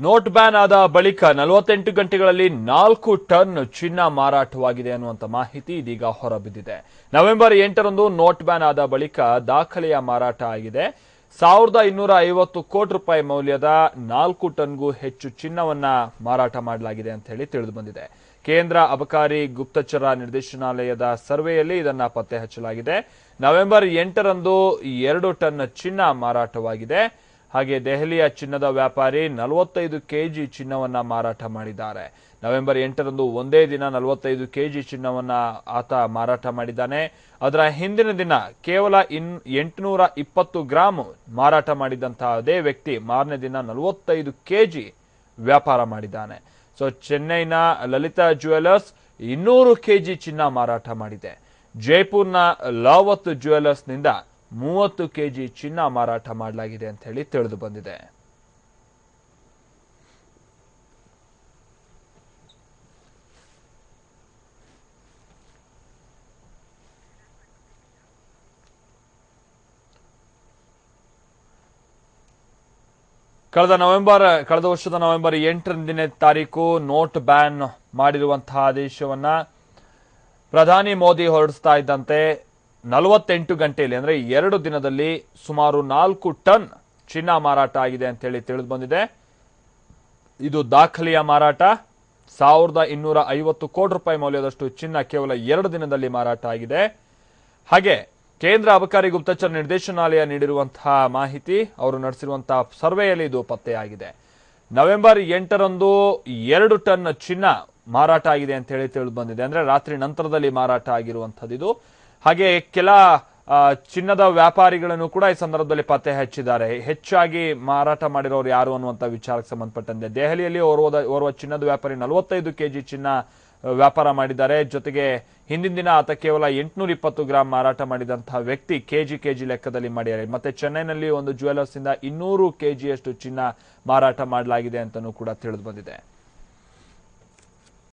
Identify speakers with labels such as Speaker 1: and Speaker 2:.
Speaker 1: Note ban ಆದ ಬಳಿಕ 48 ಗಂಟೆಗಳಲ್ಲಿ 4 ಟನ್ ಚಿನ್ನ ಮಾರಾಟವಾಗಿದೆ ಅನ್ನುವಂತ ಮಾಹಿತಿ ಇದೀಗ ಹೊರಬಿದ್ದಿದೆ. ನವೆಂಬರ್ 8ರಂದು ನೋಟ್ ಬ್ಯಾನ್ ಆದ ಬಳಿಕ ದಾಖಲೆಯ ಮಾರಾಟ ಆಗಿದೆ. 1250 ಕೋಟಿ ರೂಪಾಯಿ ಮೌಲ್ಯದ 4 ಟನ್ಗೂ ಹೆಚ್ಚು ಚಿನ್ನವನ್ನ ಮಾರಾಟ ಮಾಡಲಾಗಿದೆ ಅಂತ ಹೇಳಿ ತಿಳಿದು ಬಂದಿದೆ. ಕೇಂದ್ರ ಅಬಕಾರಿ ಗುಪ್ತಚರ ನಿರ್ದೇಶನಾಲಯದ ಸರ್ವೆಯಲ್ಲಿ ಇದನ್ನ ಪತ್ತೆ ಹಚ್ಚಲಾಗಿದೆ. ನವೆಂಬರ್ 8ರಂದು 2 ಟನ್ ಚಿನ್ನ ಮಾರಾಟವಾಗಿದೆ. ಹಾಗೆ ದೆಹಲಿಯ ಚಿನ್ನದ ವ್ಯಾಪಾರಿ 45 ಕೆಜಿ ಚಿನ್ನವನ್ನ ಮಾರಾಟ ಮಾಡಿದ್ದಾರೆ. ನವೆಂಬರ್ 8ರಂದು ಒಂದೇ ದಿನ 45 ಕೆಜಿ ಚಿನ್ನವನ್ನ ಆತ ಮಾರಾಟ ಮಾಡಿದ್ದಾನೆ. ಅದರ ಹಿಂದಿನ ದಿನ ಕೇವಲ 820 ಗ್ರಾಂ ಮಾರಾಟ ಮಾಡಿದಂತಹ ಅದೇ ವ್ಯಕ್ತಿ ಮಾರನೇ ದಿನ 45 ಕೆಜಿ ವ್ಯಾಪಾರ ಮಾಡಿದ್ದಾನೆ. ಸೊ ಚೆನ್ನೈನ ಲಲಿತಾ ಜ್ಯುವೆಲರ್ಸ್ 200 ಕೆಜಿ ಚಿನ್ನ ಮಾರಾಟ ಮಾಡಿದೆ. ಜೈಪುರ್ನ ಲಾವತ್ ಜ್ಯುವೆಲರ್ಸ್ನಿಂದ 30 ಕೆಜಿ ಚಿನ್ನ ಮಾರಾಟ ಮಾಡಲಾಗಿದೆ ಅಂತ ಹೇಳಿ ತಿಳಿದು ಬಂದಿದೆ. ಕಳೆದ ವರ್ಷದ ನವೆಂಬರ್ 8ನೇ ತಾರೀಕು ನೋಟ್ ಬ್ಯಾನ್ ಮಾಡಿರುವಂತಹ ಆದೇಶವನ್ನ ಪ್ರಧಾನಿ ಮೋದಿ ಹೊರಡಿಸ್ತಾ ಇದ್ದಂತೆ 48 ಗಂಟೆಯಲ್ಲಿ ಅಂದ್ರೆ 2 ದಿನದಲ್ಲಿ ಸುಮಾರು 4 ಟನ್ ಚಿನ್ನ ಮಾರಾಟ ಆಗಿದೆ ಅಂತ ಹೇಳಿ ತಿಳಿದು ಬಂದಿದೆ. ಇದು ದಾಖಲೆಯ ಮಾರಾಟ. 1250 ಕೋಟಿ ರೂಪಾಯಿ ಮೌಲ್ಯದಷ್ಟು ಚಿನ್ನ ಕೇವಲ 2 ದಿನದಲ್ಲಿ ಮಾರಾಟ ಆಗಿದೆ. ಹಾಗೆ ಕೇಂದ್ರ ಅಬಕಾರಿ ಗುಪ್ತಚರ ನಿರ್ದೇಶನಾಲಯ ನೀಡಿರುವಂತಹ ಮಾಹಿತಿ, ಅವರು ನಡೆಸಿರುವಂತಹ ಸರ್ವೆಯಲ್ಲಿ ಇದು ಪತ್ತೆಯಾಗಿದೆ. ನವೆಂಬರ್ 8ರಂದು 2 ಟನ್ ಚಿನ್ನ ಮಾರಾಟ ಆಗಿದೆ ಅಂತ ಹೇಳಿ ತಿಳಿದು ಬಂದಿದೆ. ಅಂದ್ರೆ ರಾತ್ರಿ ನಂತರದಲ್ಲಿ ಮಾರಾಟ ಆಗಿರುವಂತದ್ದು ಇದು. ಹಾಗೆ ಕೆಲ ಚಿನ್ನದ ವ್ಯಾಪಾರಿಗಳನ್ನು ಕೂಡ ಈ ಸಂದರ್ಭದಲ್ಲಿ ಪತ್ತೆ ಹಚ್ಚಿದ್ದಾರೆ. ಹೆಚ್ಚಾಗಿ ಮಾರಾಟ ಮಾಡಿರೋರು ಯಾರು ಅನ್ನುವಂತ ವಿಚಾರಕ್ಕೆ ಸಂಬಂಧಪಟ್ಟಂತೆ ದೆಹಲಿಯಲ್ಲಿ ಓರ್ವ ಚಿನ್ನದ ವ್ಯಾಪಾರಿ 45 ಕೆಜಿ ಚಿನ್ನ ವ್ಯಾಪಾರ ಮಾಡಿದ್ದಾರೆ. ಜೊತೆಗೆ ಹಿಂದಿನ ದಿನ ಆತ ಕೇವಲ 820 ಗ್ರಾಂ ಮಾರಾಟ ಮಾಡಿದಂತಹ ವ್ಯಕ್ತಿ ಕೆಜಿ ಲೆಕ್ಕದಲ್ಲಿ ಮಾಡಿದ್ದಾರೆ. ಮತ್ತೆ ಚೆನ್ನೈನಲ್ಲಿ ಒಂದು ಜ್ಯುವೆಲರ್ಸ್ ಇಂದ 200 ಕೆಜಿಯಷ್ಟು ಚಿನ್ನ ಮಾರಾಟ ಮಾಡಲಾಗಿದೆ ಅಂತಾನೂ ಕೂಡ ತಿಳಿದು ಬಂದಿದೆ.